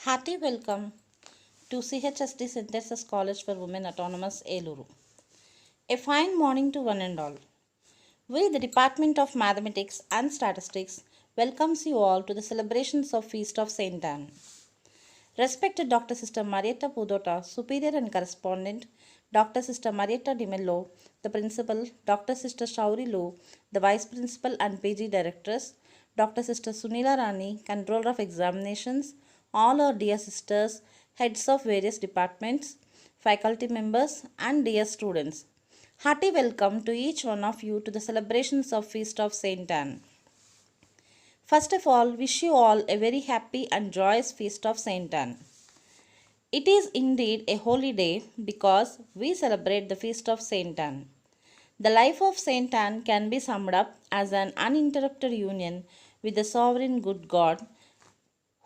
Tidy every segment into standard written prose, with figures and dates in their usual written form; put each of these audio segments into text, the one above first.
Hearty welcome to CHSD Synthesis College for Women Autonomous Eluru. A fine morning to one and all. We, the Department of Mathematics and Statistics, welcomes you all to the celebrations of Feast of Saint Anne. Respected Dr. Sister Marietta Pudota, Superior and Correspondent, Dr. Sister Marietta Di Mello, the Principal, Dr. Sister Shauri Lu, the Vice Principal and PG Directors, Dr. Sister Sunila Rani, Controller of Examinations, all our dear sisters, heads of various departments, faculty members, and dear students. Hearty welcome to each one of you to the celebrations of Feast of Saint Anne. First of all, wish you all a very happy and joyous Feast of Saint Anne. It is indeed a holy day because we celebrate the Feast of Saint Anne. The life of Saint Anne can be summed up as an uninterrupted union with the sovereign good God,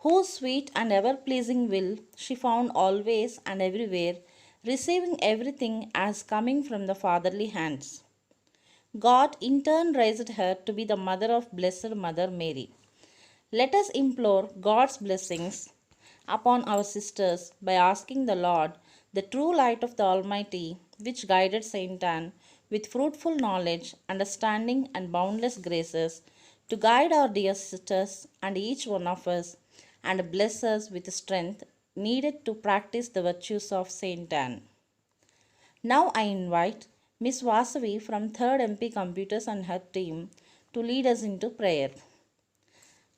whose sweet and ever pleasing will she found always and everywhere, receiving everything as coming from the fatherly hands. God in turn raised her to be the mother of Blessed Mother Mary. Let us implore God's blessings upon our sisters by asking the Lord, the true light of the Almighty, which guided Saint Anne with fruitful knowledge, understanding, and boundless graces, to guide our dear sisters and each one of us, and bless us with strength needed to practice the virtues of Saint Anne. Now I invite Miss Vasavi from 3rd MP Computers and her team to lead us into prayer.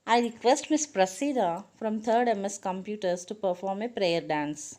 I request Miss Prasida from 3rd MS Computers to perform a prayer dance.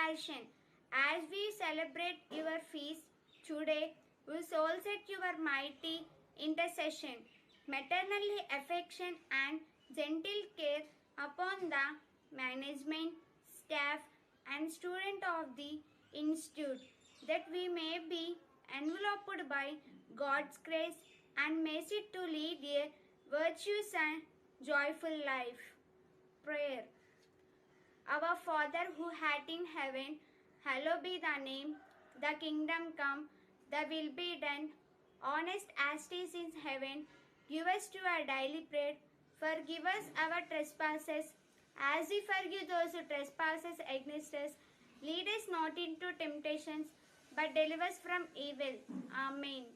compassion. As we celebrate your feast today, we solicit your mighty intercession, maternal affection, and gentle care upon the management, staff, and student of the institute, that we may be enveloped by God's grace and mercy to lead a virtuous and joyful life. Prayer. Our Father who art in heaven, hallowed be thy name. The kingdom come, thy will be done, on earth as it is in heaven. Give us to our daily bread. Forgive us our trespasses, as we forgive those who trespass against us. Lead us not into temptations, but deliver us from evil. Amen.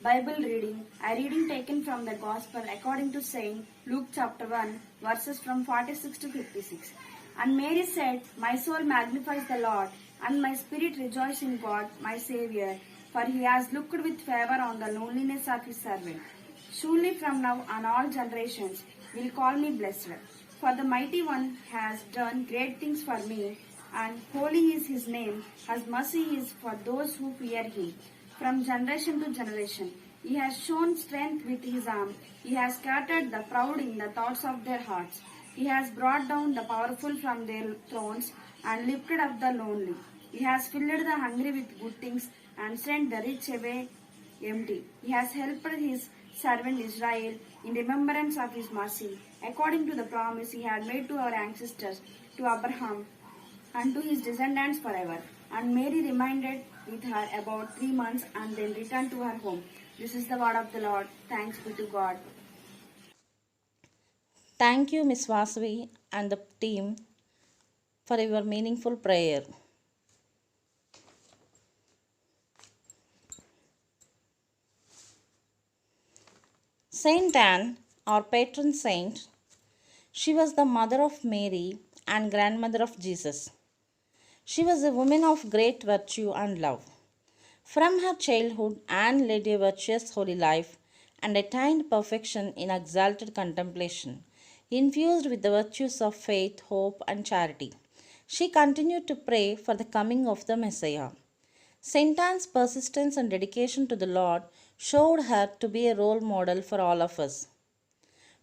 Bible reading. A reading taken from the Gospel according to Saint Luke chapter 1, verses from 46 to 56. And Mary said, My soul magnifies the Lord, and my spirit rejoices in God, my Saviour, for he has looked with favour on the loneliness of his servant. Surely from now on all generations will call me blessed. For the Mighty One has done great things for me, and holy is his name, as mercy is for those who fear him. From generation to generation, he has shown strength with his arm. He has scattered the proud in the thoughts of their hearts. He has brought down the powerful from their thrones and lifted up the lonely. He has filled the hungry with good things and sent the rich away empty. He has helped his servant Israel in remembrance of his mercy, according to the promise he had made to our ancestors, to Abraham, and to his descendants forever. And Mary remained with her about 3 months and then returned to her home. This is the word of the Lord. Thanks be to God. Thank you, Miss Vasavi and the team, for your meaningful prayer. Saint Anne, our patron saint, she was the mother of Mary and grandmother of Jesus. She was a woman of great virtue and love. From her childhood, Anne led a virtuous holy life and attained perfection in exalted contemplation, infused with the virtues of faith, hope, and charity. She continued to pray for the coming of the Messiah. Saint Anne's persistence and dedication to the Lord showed her to be a role model for all of us.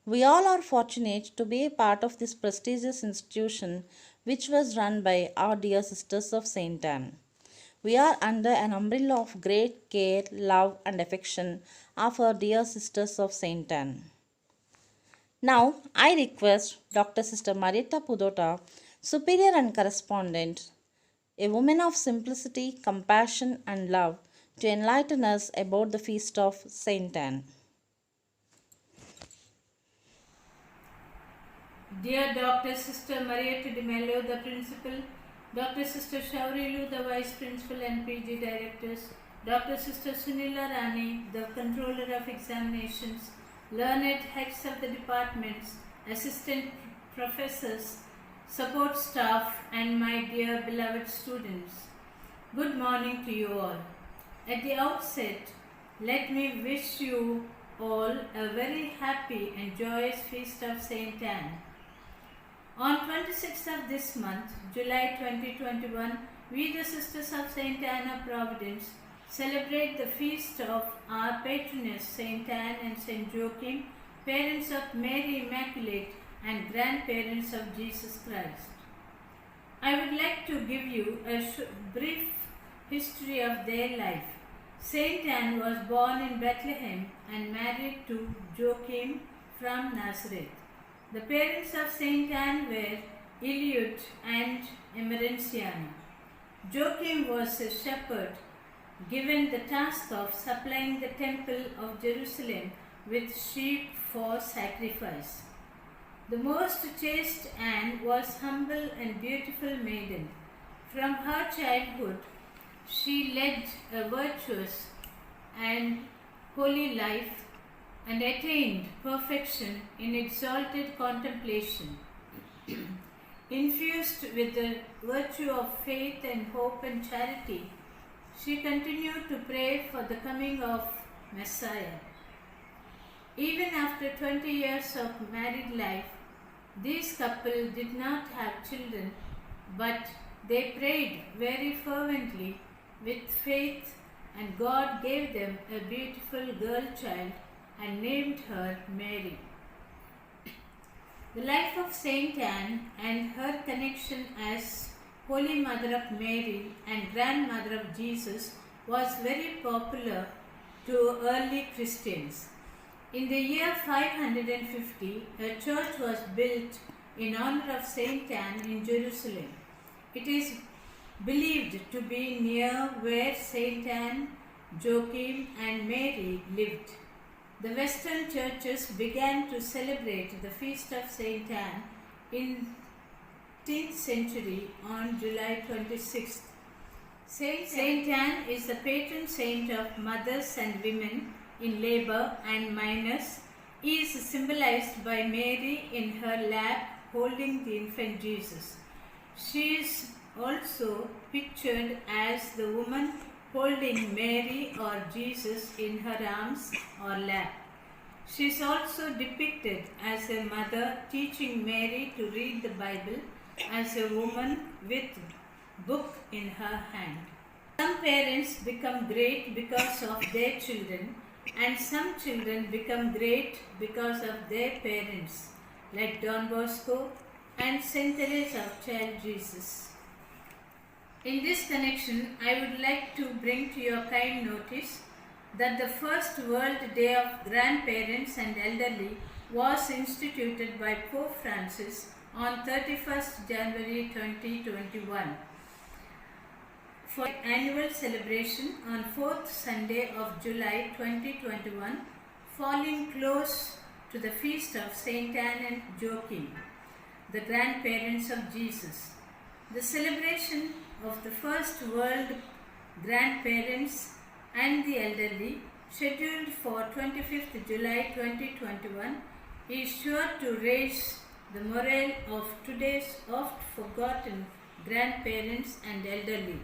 We all are fortunate to be a part of this prestigious institution which was run by our dear sisters of Saint Anne. We are under an umbrella of great care, love, and affection of our dear sisters of Saint Anne. Now, I request Dr. Sister Marietta Pudota, Superior and Correspondent, a woman of simplicity, compassion, and love, to enlighten us about the feast of Saint Anne. Dear Dr. Sister Marietta de Mello, the Principal, Dr. Sister Shaurilu, the Vice Principal and PG Directors, Dr. Sister Sunila Rani, the Controller of Examinations, learned heads of the departments, assistant professors, support staff, and my dear beloved students. Good morning to you all. At the outset, let me wish you all a very happy and joyous feast of Saint Anne. On 26th of this month, July 2021, we the Sisters of Saint Anne of Providence celebrate the feast of our patroness Saint Anne and Saint Joachim, parents of Mary Immaculate and grandparents of Jesus Christ. I would like to give you a brief history of their life. Saint Anne was born in Bethlehem and married to Joachim from Nazareth. The parents of Saint Anne were Eliud and Emerenciana. Joachim was a shepherd given the task of supplying the temple of Jerusalem with sheep for sacrifice. The most chaste Anne was humble and beautiful maiden. From her childhood, she led a virtuous and holy life and attained perfection in exalted contemplation. Infused with the virtue of faith and hope and charity, she continued to pray for the coming of Messiah. Even after 20 years of married life, this couple did not have children, but They prayed very fervently with faith, and God gave them a beautiful girl child and named her Mary. The life of Saint Anne and her connection as Holy Mother of Mary and Grandmother of Jesus was very popular to early Christians. In the year 550, a church was built in honor of Saint Anne in Jerusalem. It is believed to be near where Saint Anne, Joachim, and Mary lived. The Western churches began to celebrate the feast of Saint Anne in 10th century on July 26th. Saint Anne is the patron saint of mothers and women in labor and minors. He is symbolized by Mary in her lap holding the infant Jesus. She is also pictured as the woman holding Mary or Jesus in her arms or lap. She is also depicted as a mother teaching Mary to read the Bible, as a woman with book in her hand. Some parents become great because of their children, and some children become great because of their parents, like Don Bosco and Saint Teresa of Child Jesus. In this connection, I would like to bring to your kind notice that the first World Day of Grandparents and Elderly was instituted by Pope Francis on 31st January 2021 for annual celebration on 4th Sunday of July 2021, falling close to the feast of Saint Anne and Joachim, the grandparents of Jesus. The celebration of the first world grandparents and the elderly, scheduled for 25th July 2021, is sure to raise the morale of today's oft forgotten grandparents and elderly.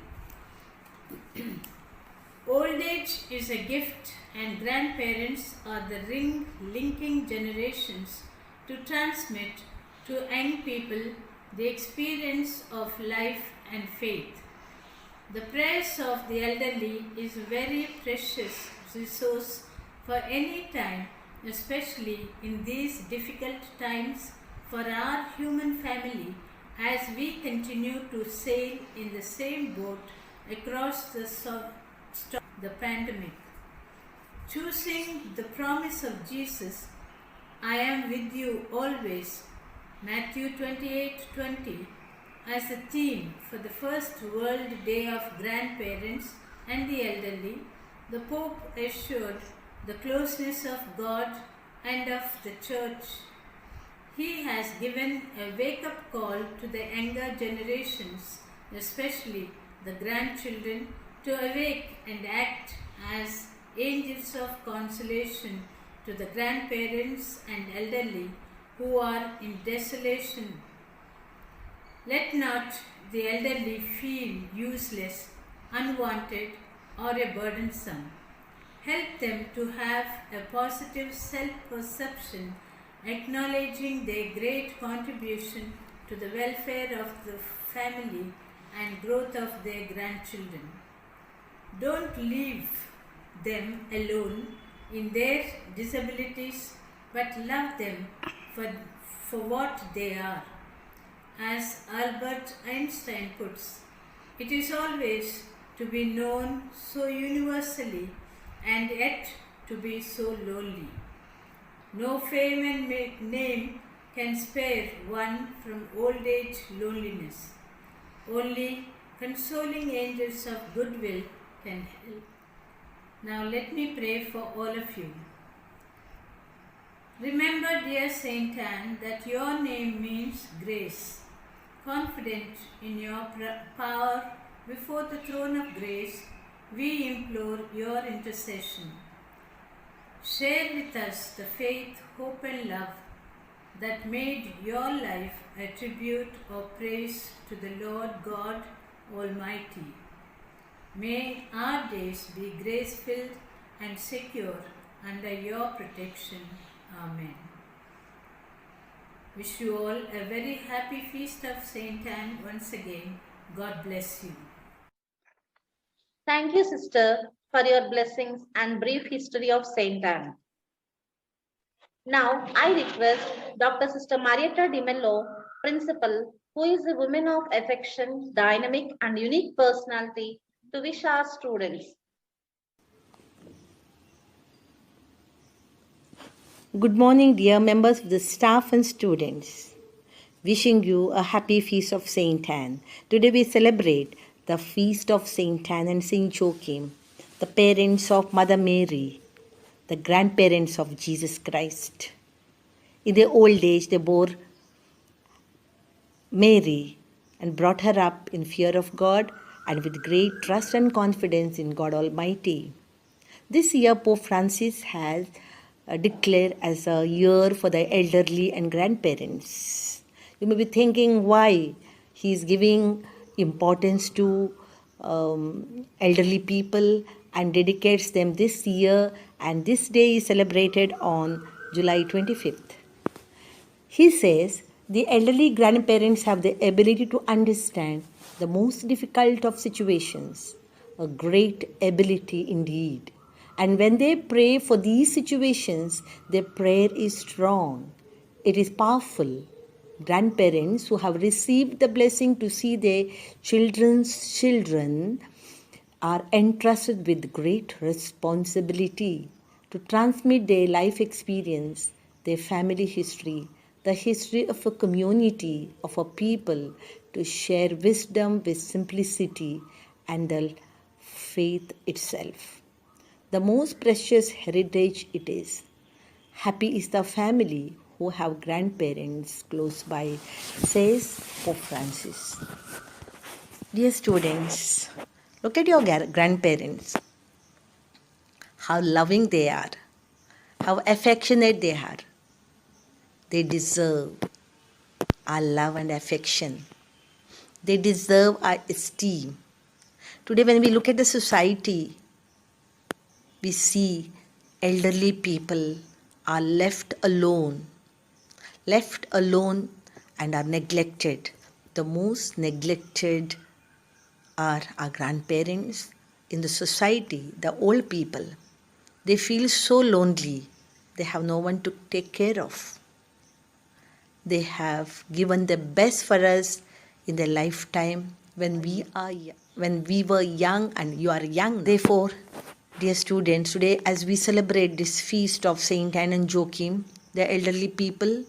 Old age is a gift, and grandparents are the ring linking generations to transmit to young people the experience of life and faith. The prayers of the elderly is a very precious resource for any time, especially in these difficult times for our human family, as we continue to sail in the same boat across the pandemic. Choosing the promise of Jesus, I am with you always, Matthew 28:20, as a theme for the first World Day of Grandparents and the Elderly, the Pope assured the closeness of God and of the Church. He has given a wake-up call to the younger generations, especially the grandchildren, to awake and act as angels of consolation to the grandparents and elderly who are in desolation. Let not the elderly feel useless, unwanted, or a burdensome. Help them to have a positive self-perception, acknowledging their great contribution to the welfare of the family and growth of their grandchildren. Don't leave them alone in their disabilities, but love them for what they are. As Albert Einstein puts, it is always to be known so universally and yet to be so lonely. No fame and name can spare one from old age loneliness. Only consoling angels of goodwill can help. Now let me pray for all of you. Remember, dear Saint Anne, that your name means grace. Confident in your power before the throne of grace, we implore your intercession. Share with us the faith, hope, and love that made your life a tribute of praise to the Lord God Almighty. May our days be grace-filled and secure under your protection. Amen. Wish you all a very happy feast of Saint Anne once again. God bless you. Thank you, sister, for your blessings and brief history of Saint Anne. Now, I request Dr. Sister Marietta Di Mello, Principal, who is a woman of affection, dynamic, and unique personality, to wish our students. Good morning, dear members of the staff and students. Wishing you a happy feast of Saint Anne. Today we celebrate the feast of Saint Anne and Saint Joachim, the parents of Mother Mary, the grandparents of Jesus Christ. In their old age, they bore Mary and brought her up in fear of God and with great trust and confidence in God Almighty. This year, Pope Francis has declared as a year for the elderly and grandparents. You may be thinking why he is giving importance to elderly people and dedicates them this year, and this day is celebrated on July 25th. He says the elderly grandparents have the ability to understand the most difficult of situations, a great ability indeed. And when they pray for these situations, their prayer is strong, it is powerful. Grandparents who have received the blessing to see their children's children are entrusted with great responsibility to transmit their life experience, their family history, the history of a community, of a people, to share wisdom with simplicity and the faith itself. The most precious heritage it is. Happy is the family who have grandparents close by, says Pope Francis. Dear students, look at your grandparents, how loving they are, how affectionate they are. They deserve our love and affection. They deserve our esteem. Today, when we look at the society, we see elderly people are left alone and are neglected. The most neglected are our grandparents in the society, the old people. They feel so lonely. They have no one to take care of. They have given the best for us in their lifetime when we were young and you are young. Therefore, dear students, today as we celebrate this feast of Saint Anne and Joachim, the elderly people,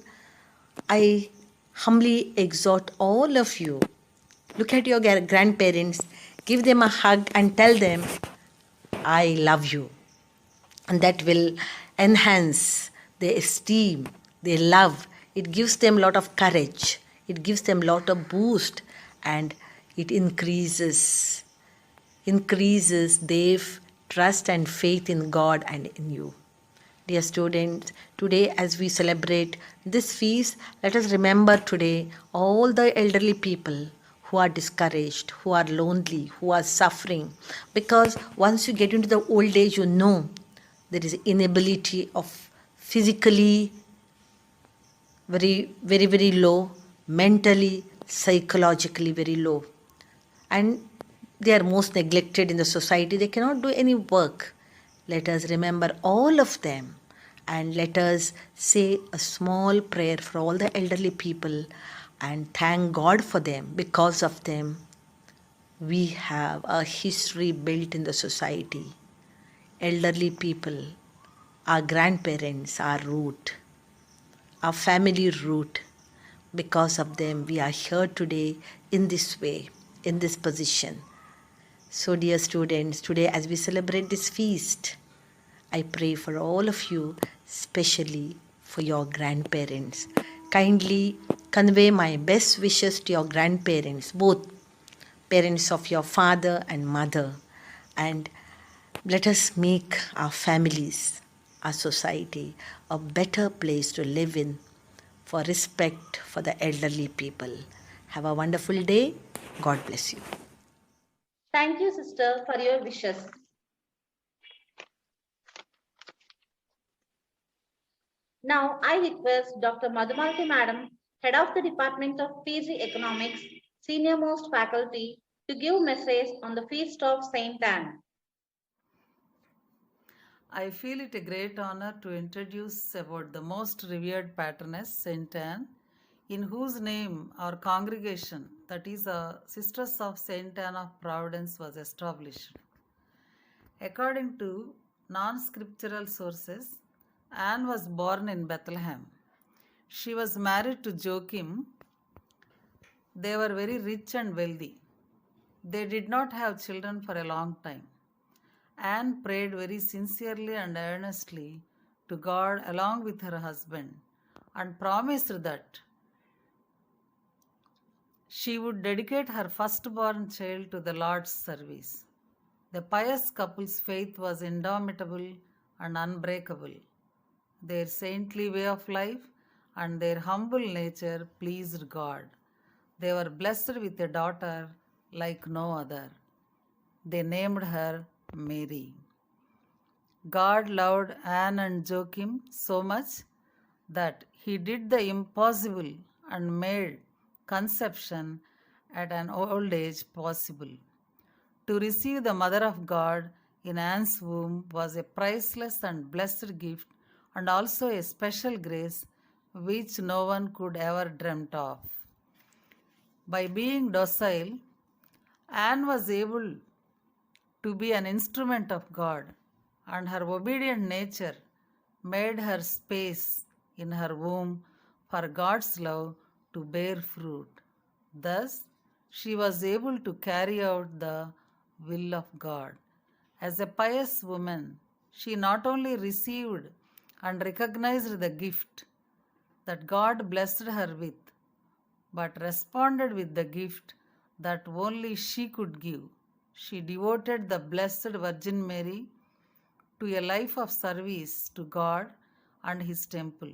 I humbly exhort all of you, look at your grandparents, give them a hug and tell them, I love you. And that will enhance their esteem, their love. It gives them a lot of courage. It gives them a lot of boost, and it increases their trust and faith in God and in you. Dear students, today as we celebrate this feast, let us remember today all the elderly people who are discouraged, who are lonely, who are suffering. Because once you get into the old age, you know there is inability of physically very low, mentally, psychologically very low. And they are most neglected in the society. They cannot do any work. Let us remember all of them and let us say a small prayer for all the elderly people and thank God for them. Because of them, we have a history built in the society. Elderly people, our grandparents, our root, our family root. Because of them, we are here today in this way, in this position. So, dear students, today as we celebrate this feast, I pray for all of you, especially for your grandparents. Kindly convey my best wishes to your grandparents, both parents of your father and mother, and let us make our families, our society, a better place to live in for respect for the elderly people. Have a wonderful day. God bless you. Thank you, sister, for your wishes. Now, I request Dr. Madhumalati Madam, Head of the Department of PG Economics, senior-most faculty, to give message on the feast of Saint Anne. I feel it a great honor to introduce about the most revered patroness, Saint Anne, in whose name our congregation, that is the Sisters of Saint Anne of Providence, was established. According to non-scriptural sources, Anne was born in Bethlehem. She was married to Joachim. They were very rich and wealthy. They did not have children for a long time. Anne prayed very sincerely and earnestly to God along with her husband and promised that she would dedicate her firstborn child to the Lord's service. The pious couple's faith was indomitable and unbreakable. Their saintly way of life and their humble nature pleased God. They were blessed with a daughter like no other. They named her Mary. God loved Anne and Joachim so much that he did the impossible and made conception at an old age possible. To receive the Mother of God in Anne's womb was a priceless and blessed gift and also a special grace which no one could ever dreamt of. By being docile, Anne was able to be an instrument of God, and her obedient nature made her space in her womb for God's love to bear fruit. Thus, she was able to carry out the will of God. As a pious woman, she not only received and recognized the gift that God blessed her with, but responded with the gift that only she could give. She devoted the Blessed Virgin Mary to a life of service to God and His temple.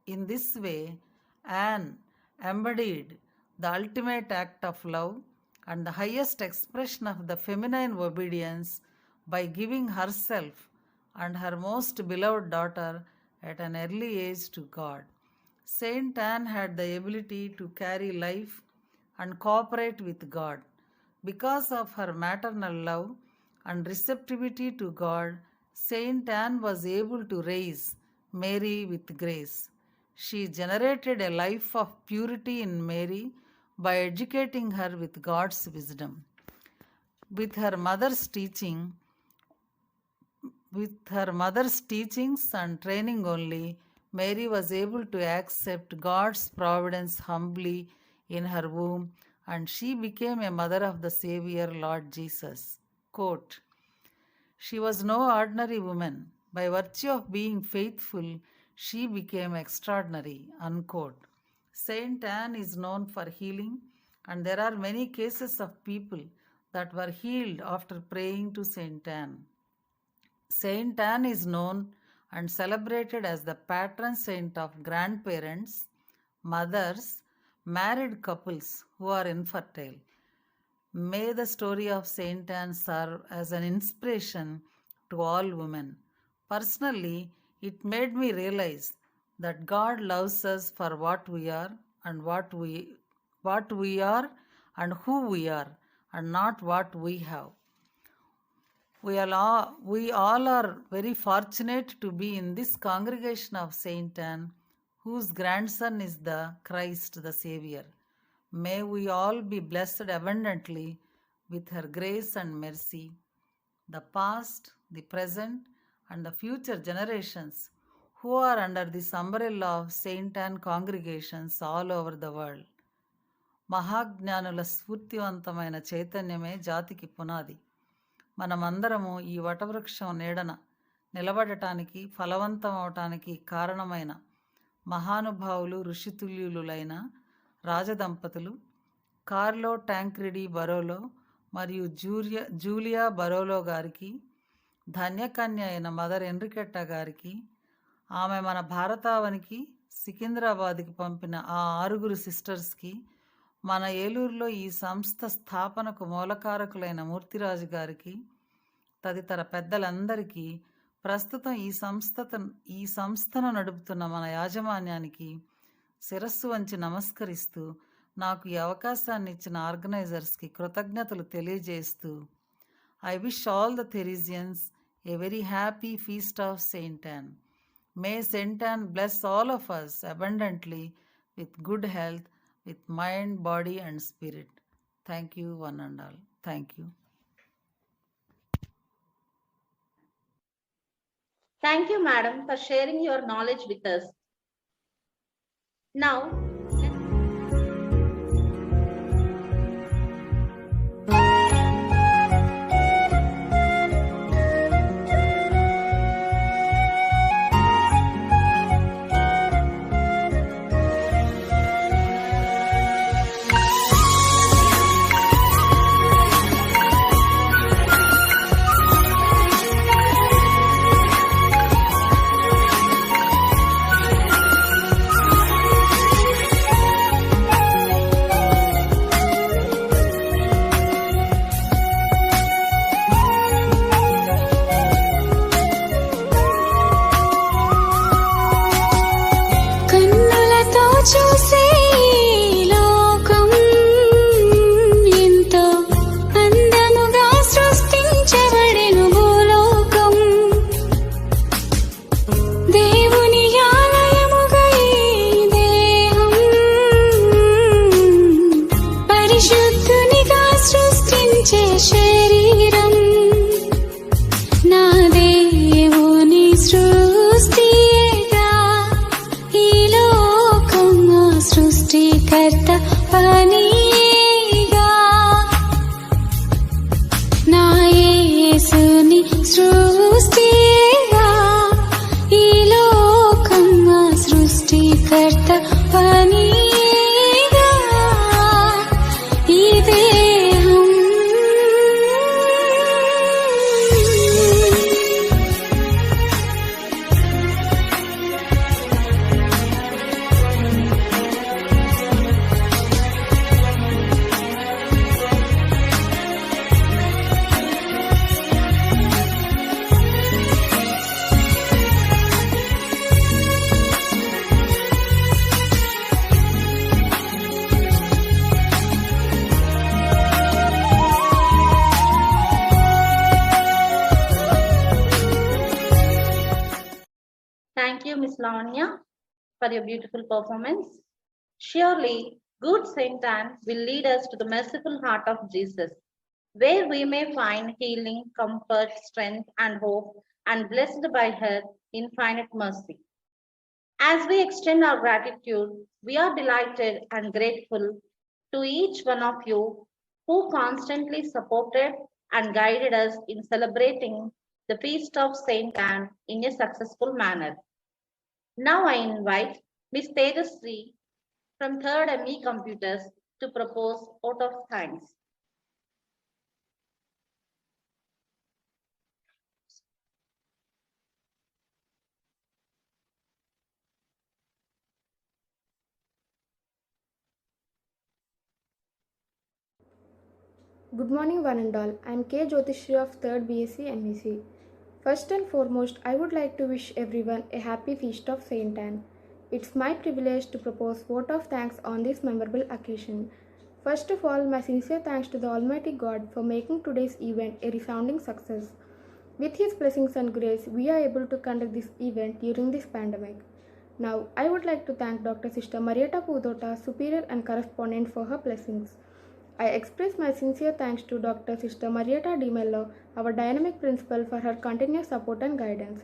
In this way, Anne embodied the ultimate act of love and the highest expression of the feminine obedience by giving herself and her most beloved daughter at an early age to God. Saint Anne had the ability to carry life and cooperate with God. Because of her maternal love and receptivity to God, Saint Anne was able to raise Mary with grace. She generated a life of purity in Mary by educating her with God's wisdom. With her mother's teachings and training only, Mary was able to accept God's providence humbly in her womb, and she became a mother of the Savior, Lord Jesus. Quote, she was no ordinary woman. By virtue of being faithful, she became extraordinary. Unquote. Saint Anne is known for healing, and there are many cases of people that were healed after praying to Saint Anne. Saint Anne is known and celebrated as the patron saint of grandparents, mothers, married couples who are infertile. May the story of Saint Anne serve as an inspiration to all women. Personally, it made me realize that God loves us for what we are and what we are and who we are, and not what we have. We all are very fortunate to be in this congregation of Saint Anne, whose grandson is the Christ, the Savior. May we all be blessed abundantly with her grace and mercy. The past, the present, and the future generations who are under this umbrella of Saint Anne congregations all over the world. మహాజ్ఞానుల స్ఫూర్తివంతమైన చైతన్యమే జాతికి పునాది. మనమందరము ఈ వటవృక్షం నీడన నిలబడటానికి, ఫలవంతం అవటానికి కారణమైన మహానుభావులు, ఋషితుల్యులైన రాజదంపతులు కార్లో టాంక్రిడి బరోలో మరియు జూలియా బరోలో గారికి, ధన్యకన్య అయిన మదర్ ఎన్రికెట్టా గారికి, ఆమె మన భారతావనికి సికింద్రాబాద్కి పంపిన ఆ 6 సిస్టర్స్కి, మన ఏలూరులో ఈ సంస్థ స్థాపనకు మూలకారకులైన మూర్తిరాజు గారికి, తదితర పెద్దలందరికీ, ప్రస్తుతం ఈ సంస్థను నడుపుతున్న మన యాజమాన్యానికి శిరస్సు వంచి నమస్కరిస్తూ నాకు ఈ అవకాశాన్ని ఇచ్చిన ఆర్గనైజర్స్కి కృతజ్ఞతలు తెలియజేస్తూ I wish all the Theresians a very happy feast of Saint Ann. May Saint Ann bless all of us abundantly with good health, with mind, body, and spirit. Thank you, one and all. Thank you. Thank you, madam, for sharing your knowledge with us. Now, కన్నులతో చూసే లోకం ఎంతో అందముగా సృష్టించబడెను భూలోకం. దేవుని ఆలయముగా ఈ దేహం పరిశుద్ధునిగా సృష్టించే శరీరం. నా దేవుని సృష్టిగా ఈ లోకం సృష్టికర్త పనిగా. నా యేసుని సృష్టిగా ఈ లోకం సృష్టికర్త పనిగా. ఈ దేహం thank you, Miss Lavanya, for your beautiful performance. Surely, good Saint Anne will lead us to the merciful heart of Jesus, where we may find healing, comfort, strength, and hope, and blessed by her infinite mercy. As we extend our gratitude, we are delighted and grateful to each one of you who constantly supported and guided us in celebrating the feast of Saint Anne in a successful manner. Now I invite Ms. Tejasri from 3rd ME Computers to propose vote of thanks. Good morning, one and all. I am K. Jyotishri of 3rd BSc MEC. First and foremost, I would like to wish everyone a happy feast of Saint Anne. It's my privilege to propose vote of thanks on this memorable occasion. First of all, my sincere thanks to the Almighty God for making today's event a resounding success. With His blessings and grace, we are able to conduct this event during this pandemic. Now, I would like to thank Dr. Sister Marietta Pudota, Superior and Correspondent, for her blessings. I express my sincere thanks to Dr. Sister Marietta Di Mello, our dynamic principal, for her continuous support and guidance.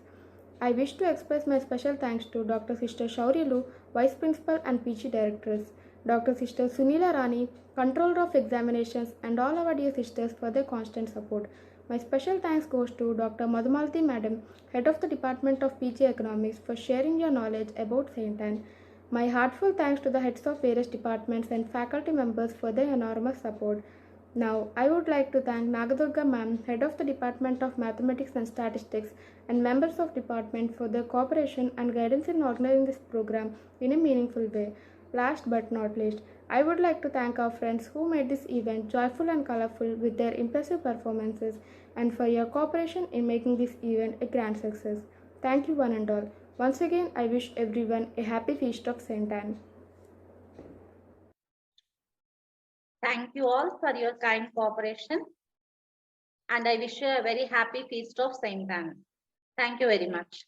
I wish to express my special thanks to Dr. Sister Shaurilu, Vice Principal and PG Directors, Dr. Sister Sunila Rani, Controller of Examinations, and all our dear sisters for their constant support. My special thanks goes to Dr. Madhumalati Madam, Head of the Department of PG Economics, for sharing your knowledge about Saint Anne. My heartfelt thanks to the heads of various departments and faculty members for their enormous support. Now, I would like to thank Nagadurga Ma'am, Head of the Department of Mathematics and Statistics, and members of department for their cooperation and guidance in organizing this program in a meaningful way. Last but not least, I would like to thank our friends who made this event joyful and colorful with their impressive performances, and for your cooperation in making this event a grand success. Thank you, one and all. Once again, I wish everyone a happy feast of Saint Anne. Thank you all for your kind cooperation. And I wish you a very happy feast of Saint Anne. Thank you very much.